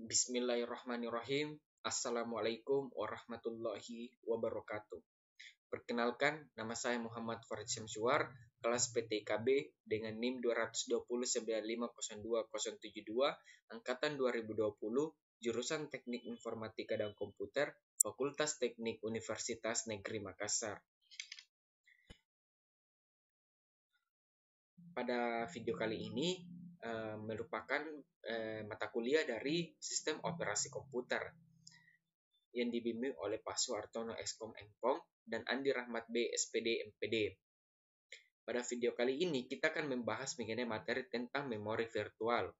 Bismillahirrahmanirrahim. Assalamualaikum warahmatullahi wabarakatuh. Perkenalkan, nama saya Muhammad Farid Syamsuar, kelas PTKB dengan NIM 220950272, angkatan 2020, jurusan Teknik Informatika dan Komputer, Fakultas Teknik Universitas Negeri Makassar. Pada video kali ini merupakan mata kuliah dari Sistem Operasi Komputer yang dibimbing oleh Pak Suartono Eskom Mkom dan Andi Rahmat B SPD MPD. Pada video kali ini kita akan membahas mengenai materi tentang memori virtual.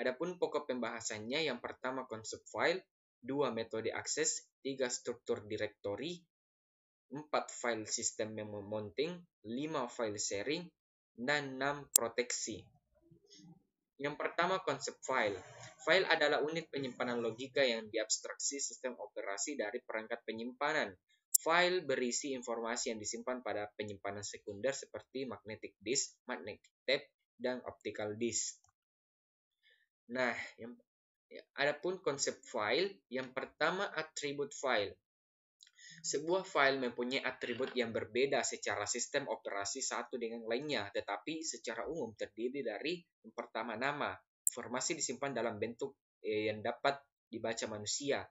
Adapun pokok pembahasannya yang pertama konsep file, 2 metode akses, 3 struktur direktori, 4 file sistem mounting, 5 file sharing, dan 6 proteksi. Yang pertama konsep file. File adalah unit penyimpanan logika yang diabstraksi sistem operasi dari perangkat penyimpanan. File berisi informasi yang disimpan pada penyimpanan sekunder seperti magnetic disk, magnetic tape, dan optical disk. Nah, adapun konsep file, yang pertama atribut file. Sebuah file mempunyai atribut yang berbeda secara sistem operasi satu dengan lainnya, tetapi secara umum terdiri dari yang pertama nama. Informasi disimpan dalam bentuk yang dapat dibaca manusia.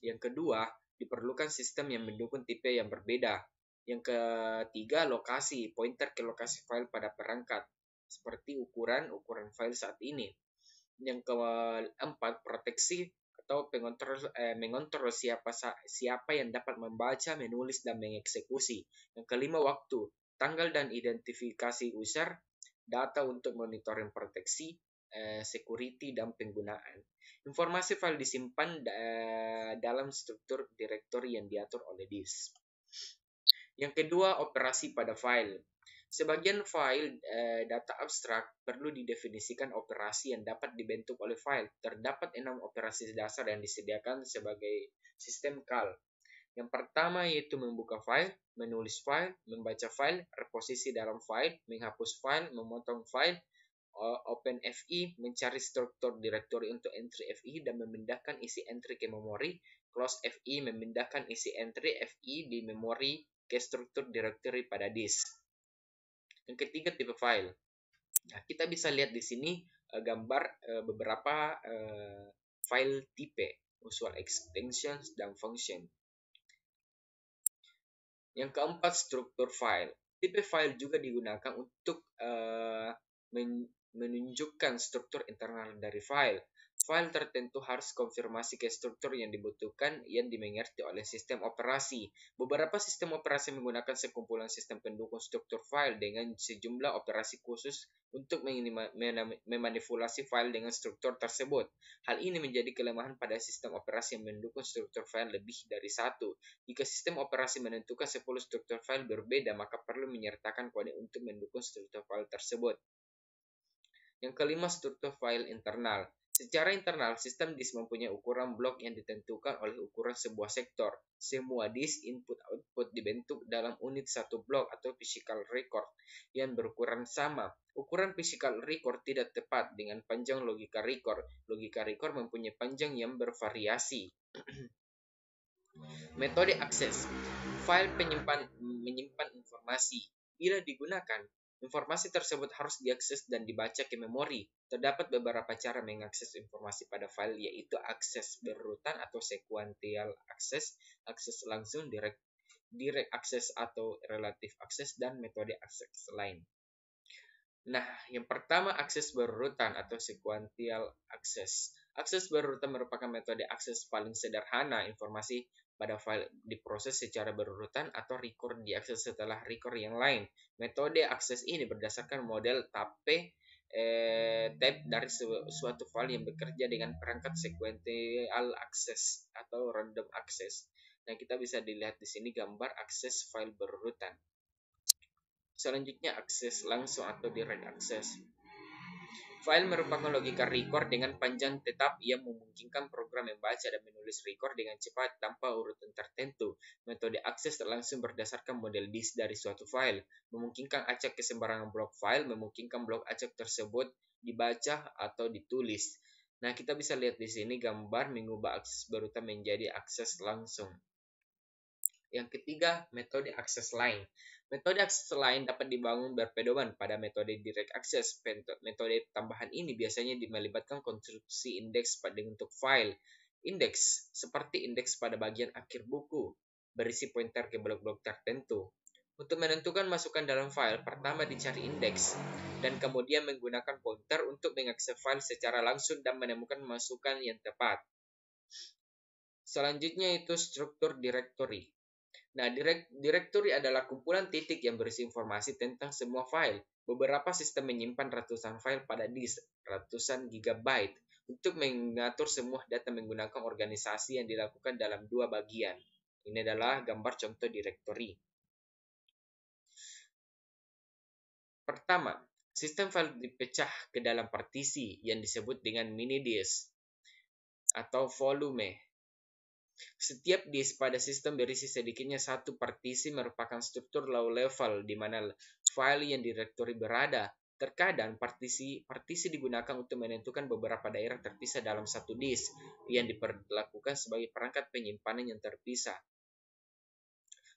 Yang kedua, diperlukan sistem yang mendukung tipe yang berbeda. Yang ketiga, lokasi, pointer ke lokasi file pada perangkat, seperti ukuran file saat ini. Yang keempat, proteksi atau mengontrol siapa yang dapat membaca, menulis, dan mengeksekusi. Yang kelima, waktu, tanggal dan identifikasi user, data untuk monitoring proteksi, security, dan penggunaan. Informasi file disimpan dalam struktur direktori yang diatur oleh disk. Yang kedua, operasi pada file. Sebagian file data abstrak perlu didefinisikan operasi yang dapat dibentuk oleh file. Terdapat 6 operasi dasar yang disediakan sebagai sistem CAL. Yang pertama yaitu membuka file, menulis file, membaca file, reposisi dalam file, menghapus file, memotong file, open FI, mencari struktur direktori untuk entry FI dan memindahkan isi entry ke memori, close FI, memindahkan isi entry FI di memori ke struktur direktori pada disk. Yang ketiga, tipe file. Nah, kita bisa lihat di sini gambar beberapa file tipe, usual extensions dan function. Yang keempat, struktur file. Tipe file juga digunakan untuk menunjukkan struktur internal dari file. File tertentu harus konfirmasi ke struktur yang dibutuhkan yang dimengerti oleh sistem operasi. Beberapa sistem operasi menggunakan sekumpulan sistem pendukung struktur file dengan sejumlah operasi khusus untuk memanipulasi file dengan struktur tersebut. Hal ini menjadi kelemahan pada sistem operasi yang mendukung struktur file lebih dari satu. Jika sistem operasi menentukan 10 struktur file berbeda, maka perlu menyertakan kode untuk mendukung struktur file tersebut. Yang kelima, struktur file internal. Secara internal, sistem disk mempunyai ukuran blok yang ditentukan oleh ukuran sebuah sektor. Semua disk input-output dibentuk dalam unit satu blok atau physical record yang berukuran sama. Ukuran physical record tidak tepat dengan panjang logika record. Logika record mempunyai panjang yang bervariasi. Metode akses. File menyimpan informasi. Bila digunakan, informasi tersebut harus diakses dan dibaca ke memori. Terdapat beberapa cara mengakses informasi pada file, yaitu akses berurutan atau sequential access, akses langsung, direct access atau relative access, dan metode akses lain. Nah, yang pertama akses berurutan atau sequential access. Akses berurutan merupakan metode akses paling sederhana. Informasi pada file diproses secara berurutan atau record diakses setelah record yang lain. Metode akses ini berdasarkan model tape dari suatu file yang bekerja dengan perangkat sequential access atau random access. Nah, kita bisa dilihat di sini gambar akses file berurutan. Selanjutnya, akses langsung atau direct access. File merupakan logika record dengan panjang tetap yang memungkinkan program membaca dan menulis record dengan cepat tanpa urutan tertentu. Metode akses langsung berdasarkan model disk dari suatu file, memungkinkan acak ke sembarangan blok file, memungkinkan blok acak tersebut dibaca atau ditulis. Nah, kita bisa lihat di sini gambar mengubah akses berurutan menjadi akses langsung. Yang ketiga, metode akses lain. Metode akses lain dapat dibangun berpedoman pada metode direct access. Metode tambahan ini biasanya melibatkan konstruksi indeks pada bentuk file. Indeks seperti indeks pada bagian akhir buku, berisi pointer ke blok-blok tertentu. Untuk menentukan masukan dalam file, pertama dicari indeks, dan kemudian menggunakan pointer untuk mengakses file secara langsung dan menemukan masukan yang tepat. Selanjutnya itu struktur directory. Nah, directory adalah kumpulan titik yang berisi informasi tentang semua file. Beberapa sistem menyimpan ratusan file pada disk, ratusan gigabyte, untuk mengatur semua data menggunakan organisasi yang dilakukan dalam dua bagian. Ini adalah gambar contoh directory. Pertama, sistem file dipecah ke dalam partisi yang disebut dengan mini disk atau volume. Setiap disk pada sistem berisi sedikitnya satu partisi merupakan struktur low level di mana file yang directory berada. Terkadang partisi digunakan untuk menentukan beberapa daerah terpisah dalam satu disk yang diperlakukan sebagai perangkat penyimpanan yang terpisah.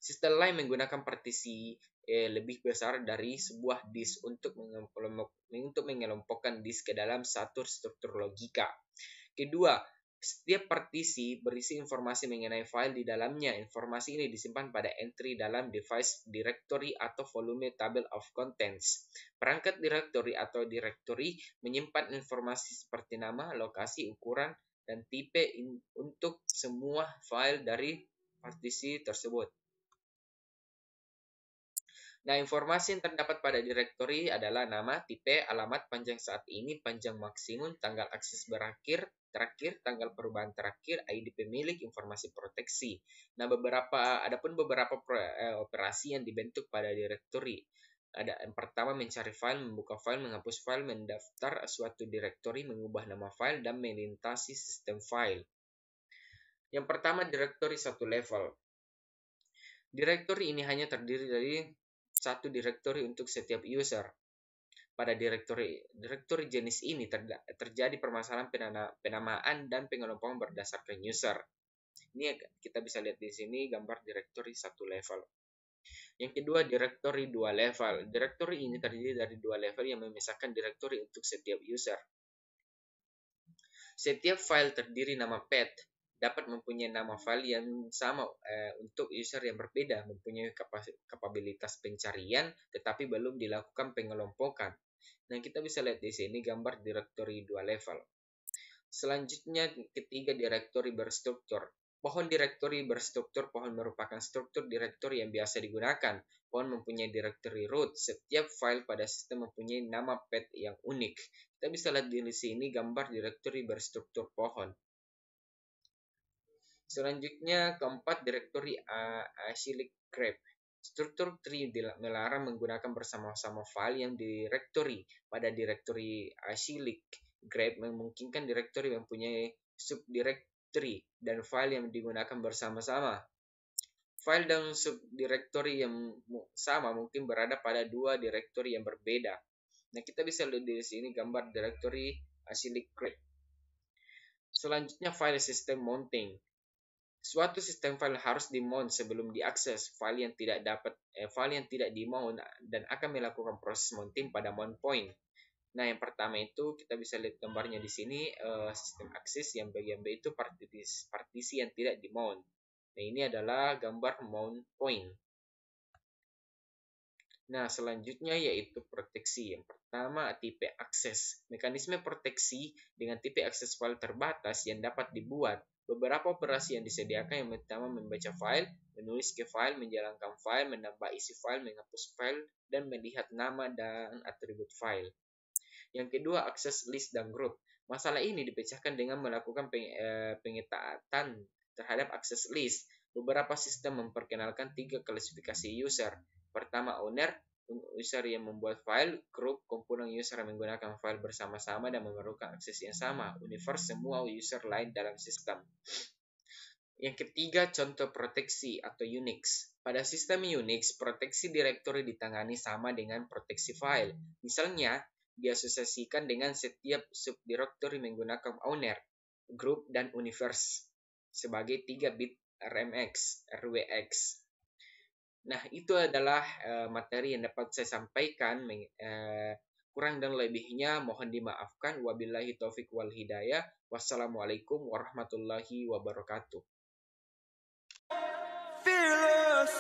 Sistem lain menggunakan partisi lebih besar dari sebuah disk untuk mengelompokkan disk ke dalam satu struktur logika. Kedua, setiap partisi berisi informasi mengenai file di dalamnya. Informasi ini disimpan pada entry dalam device directory atau volume table of contents. Perangkat directory atau directory menyimpan informasi seperti nama, lokasi, ukuran, dan tipe untuk semua file dari partisi tersebut. Nah, informasi yang terdapat pada directory adalah nama, tipe, alamat panjang saat ini, panjang maksimum, tanggal akses terakhir, tanggal perubahan terakhir, ID pemilik, informasi proteksi. Nah, adapun beberapa operasi yang dibentuk pada directory. Ada yang pertama mencari file, membuka file, menghapus file, mendaftar suatu directory, mengubah nama file, dan melintasi sistem file. Yang pertama, directory satu level. Directory ini hanya terdiri dari satu directory untuk setiap user. Pada directory jenis ini terjadi permasalahan penamaan dan pengelompokan berdasarkan user. Ini kita bisa lihat di sini gambar directory satu level. Yang kedua, directory dua level. Directory ini terdiri dari dua level yang memisahkan directory untuk setiap user. Setiap file terdiri nama path dapat mempunyai nama file yang sama untuk user yang berbeda, mempunyai kapabilitas pencarian, tetapi belum dilakukan pengelompokan. Nah, kita bisa lihat di sini gambar directory dua level. Selanjutnya, ketiga, directory berstruktur. Pohon directory berstruktur. Pohon merupakan struktur directory yang biasa digunakan. Pohon mempunyai directory root. Setiap file pada sistem mempunyai nama path yang unik. Kita bisa lihat di sini gambar directory berstruktur pohon. Selanjutnya, keempat, directory acyclic graph. Struktur tree melarang menggunakan bersama-sama file yang directory. Pada directory acyclic graph memungkinkan directory mempunyai subdirectory dan file yang digunakan bersama-sama. File dan subdirectory yang sama mungkin berada pada dua directory yang berbeda. Nah, kita bisa lihat di sini gambar directory acyclic graph. Selanjutnya, file system mounting. Suatu sistem file harus di-mount sebelum diakses. File yang tidak di-mount dan akan melakukan proses mounting pada mount point. Nah, yang pertama itu kita bisa lihat gambarnya di sini, sistem akses yang bagian B itu partisi yang tidak di-mount. Nah, ini adalah gambar mount point. Nah, selanjutnya yaitu proteksi. Yang pertama, tipe akses. Mekanisme proteksi dengan tipe akses file terbatas yang dapat dibuat. Beberapa operasi yang disediakan yang pertama membaca file, menulis ke file, menjalankan file, menambah isi file, menghapus file, dan melihat nama dan atribut file. Yang kedua, akses list dan group. Masalah ini dipecahkan dengan melakukan pengetatan terhadap akses list. Beberapa sistem memperkenalkan 3 klasifikasi user. Pertama, owner, user yang membuat file, group, kumpulan user yang menggunakan file bersama-sama dan memerlukan akses yang sama, universe, semua user lain dalam sistem. Yang ketiga, contoh proteksi atau Unix. Pada sistem Unix, proteksi directory ditangani sama dengan proteksi file. Misalnya, diasosiasikan dengan setiap subdirectory menggunakan owner, group, dan universe sebagai 3 bit RWX. Nah, itu adalah materi yang dapat saya sampaikan. Kurang dan lebihnya mohon dimaafkan. Wabillahi taufik wal hidayah. Wassalamualaikum warahmatullahi wabarakatuh. Fearless.